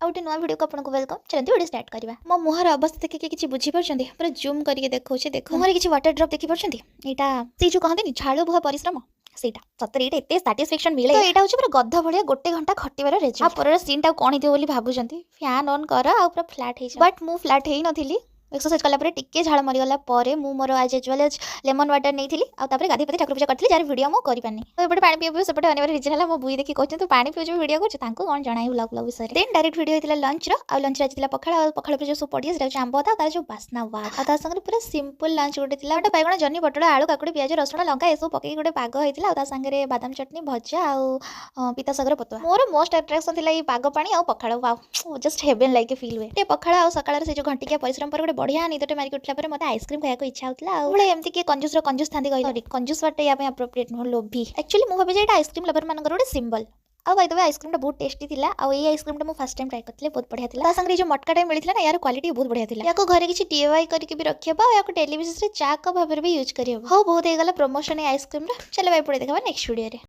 गोटे नुआ वीडियो को आपको वेलकम। चलते वीडियो स्टार्ट करवा। मो मुहर अवस्था देखिए किसी बुझीपार पूरा जूम करके देखो देखो मुहर किसी वाटर ड्रॉप देखिपार यहाँ से जो कहते झाड़ बुहा परिश्रम ସେଇଟା ସତରେ ଏଇଟା ଏତେ ସାଟିସ୍ଫାକ୍ସନ ମିଳେ। ତ ଏଇଟା ହଉଛି ପୁରା ଗଧ ଭଳିଆ ଗୋଟେ ଘଣ୍ଟା ଖଟିବାର ରେଜଲ୍ଟ। ଆଉ ପରର ସିନ୍ ଟା କଣ ହେଇଥିବ ବୋଲି ଭାବୁଛନ୍ତି ଫ୍ୟାନ୍ ଅନ୍ କର ଆଉ ପୁରା ଫ୍ଲାଟ୍ ହେଇଯିବ। ବଟ୍ ମୁଁ ଫ୍ଲାଟ୍ ହେଇନଥିଲି। एक्सरसाइज कला टिके झाड़ मरीगला मु मोर आज यूजुअल लेमन वाटर नहीं और गाधी पाती ठाकुर पूजा करी जार वीडियो मुझे करपानी। तो एपटे पानी पीबू सेपटे अनिवार्य रिजन है मो बुई देखी कहते तू पानी पीऊ वीडियो कर कौन जन ब्लॉग ब्लॉग विषय देन डायरेक्ट वीडियो होता लंच लंच आज पखाड़ पखाड़ जो सब पड़ी आंब था जो बास्ना वाह संगे पूरा सिंपल लंच गोटे गोटे बैगण जनी पटल आलू काकुड़ी पियाज रसुण लंका ये सब पकई गोटे पाग होता सागे बादाम चटनी भजा आ पिता सागर पतुआ। मोर मोस्ट अट्राक्शन थी पाग पानी पखाड़ wow just heaven like feel हुए पखाड़ आ सकाळ से जो घंटिया परिश्रम पर गोटे बढ़िया निदटे मारिक उठला पर मते आइसक्रीम खाया इच्छा होता है। एमती किए कंजूस कंजूस था कहली कंजूस वाटे या अप्रोप्रिएट नुह लोभी। एक्चुअली मुझे भाभी आइसक्रीम लवर मान गोटे सिंबल आ बाय द वे आइसक्रीम बहुत टेस्टी थिला आ ये आइसक्रीम मैं फर्स्ट टाइम ट्राई करथले बहुत बढ़िया थिला। संगे जो मटका टाइम मिलथिला ना यार क्वालिटी बहुत बढ़िया थिला। याको घरे किछि डीआईवाई करके भी रखियबा याको डेली बेसिस रे चा का भाबरे भी यूज करियबा। हो बहुत हे गला प्रमोशन है आइसक्रीम रे। चलो भाई पड़े देखबा नेक्स्ट वीडियो रे।